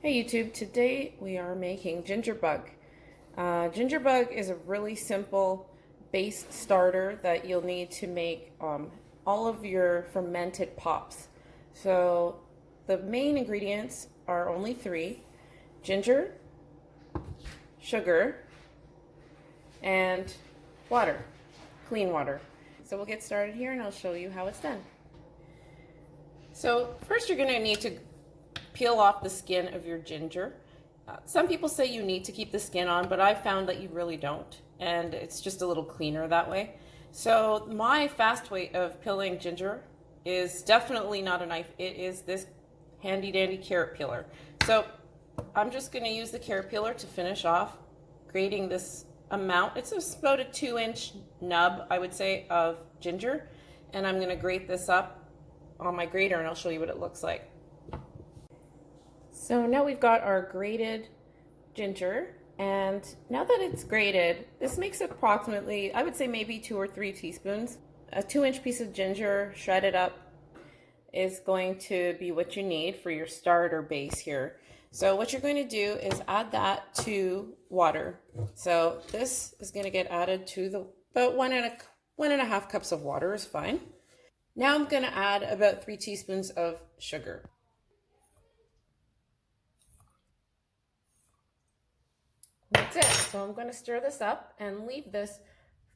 Hey YouTube, today we are making ginger bug. Ginger bug is a really simple base starter that you'll need to make all of your fermented pops. So the main ingredients are only three: ginger, sugar, and water, clean water. So we'll get started here and I'll show you how it's done. So first you're going to need to peel off the skin of your ginger. Some people say you need to keep the skin on, but I found that you really don't, and it's just a little cleaner that way. So my fast way of peeling ginger is definitely not a knife. It is this handy dandy carrot peeler. So I'm just going to use the carrot peeler to finish off grating this amount. It's about a 2-inch nub, I would say, of ginger, and I'm going to grate this up on my grater and I'll show you what it looks like. So now we've got our grated ginger, and now that it's grated, this makes approximately, I would say maybe 2 or 3 teaspoons. A 2-inch piece of ginger shredded up is going to be what you need for your starter base here. So what you're going to do is add that to water. So this is going to get added to the about one and a half cups of water is fine. Now I'm going to add about 3 teaspoons of sugar. That's it. So I'm going to stir this up and leave this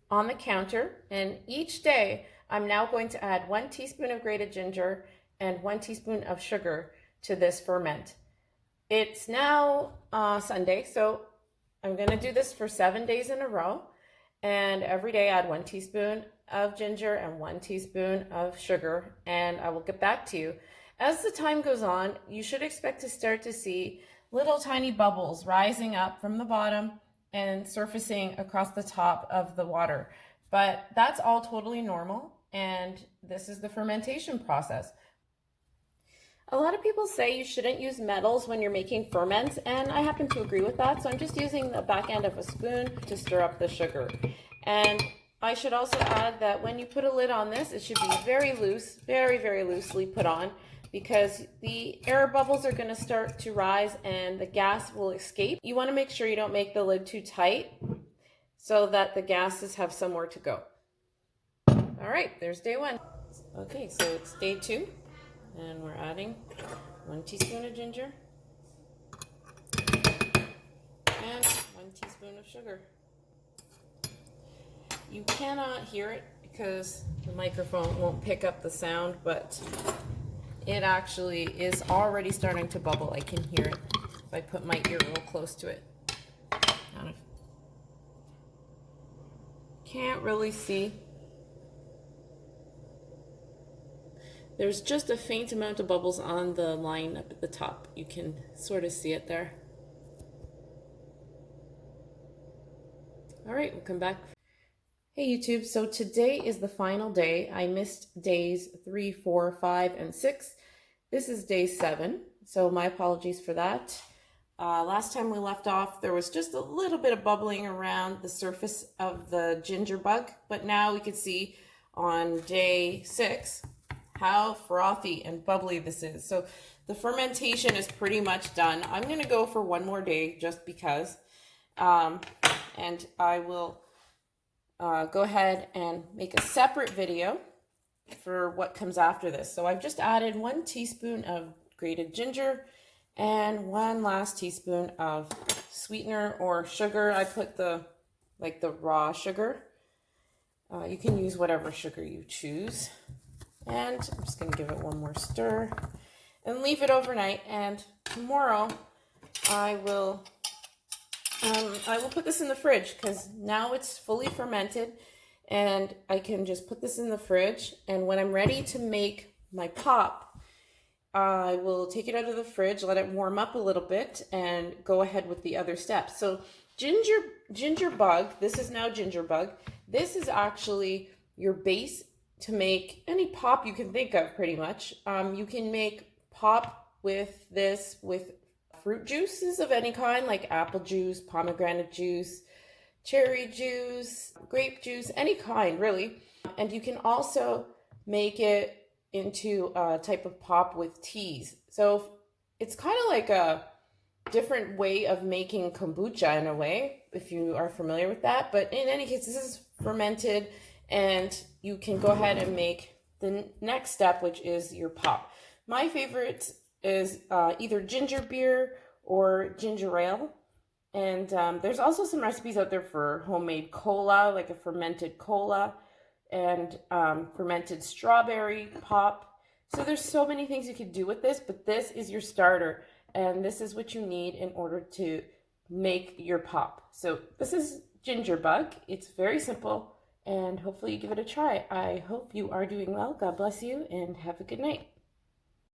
on the counter. And each day I'm now going to add 1 teaspoon of grated ginger and 1 teaspoon of sugar to this ferment. It's now Sunday, so I'm going to do this for 7 days in a row. And every day add 1 teaspoon of ginger and 1 teaspoon of sugar. And I will get back to you. As the time goes on, you should expect to start to see little tiny bubbles rising up from the bottom and surfacing across the top of the water. But that's all totally normal, and this is the fermentation process. A lot of people say you shouldn't use metals when you're making ferments, and I happen to agree with that, so I'm just using the back end of a spoon to stir up the sugar. And I should also add that when you put a lid on this, it should be very loose, very loosely put on, because the air bubbles are going to start to rise and the gas will escape. You want to make sure you don't make the lid too tight so that the gases have somewhere to go. All right, there's day 1. Okay, so it's day 2, and we're adding 1 teaspoon of ginger and 1 teaspoon of sugar. You cannot hear it because the microphone won't pick up the sound, but it actually is already starting to bubble. I can hear it if I put my ear real close to it. Can't really see. There's just a faint amount of bubbles on the line up at the top. You can sort of see it there. All right, we'll come back. Hey YouTube, so today is the final day. I missed days 3, 4, 5, and 6. This is day 7, so my apologies for that. Last time we left off, there was just a little bit of bubbling around the surface of the ginger bug, but now we can see on day 6 how frothy and bubbly this is. So the fermentation is pretty much done. I'm going to go for 1 more day just because, and I will go ahead and make a separate video for what comes after this. So I've just added 1 teaspoon of grated ginger and 1 last teaspoon of sweetener or sugar. I put the raw sugar. You can use whatever sugar you choose. And I'm just going to give it 1 more stir and leave it overnight. And tomorrow I will put this in the fridge because now it's fully fermented, and I can just put this in the fridge, and when I'm ready to make my pop, I will take it out of the fridge, let it warm up a little bit, and go ahead with the other steps. So ginger bug, this is now ginger bug. This is actually your base to make any pop you can think of, pretty much. You can make pop with this with fruit juices of any kind, like apple juice, pomegranate juice, cherry juice, grape juice, any kind really. And you can also make it into a type of pop with teas. So it's kind of like a different way of making kombucha in a way, if you are familiar with that. But in any case, this is fermented, and you can go ahead and make the next step, which is your pop. My favorite is either ginger beer or ginger ale. And there's also some recipes out there for homemade cola, like a fermented cola and fermented strawberry pop. So there's so many things you could do with this, but this is your starter. And this is what you need in order to make your pop. So this is ginger bug. It's very simple, and hopefully you give it a try. I hope you are doing well. God bless you, and have a good night.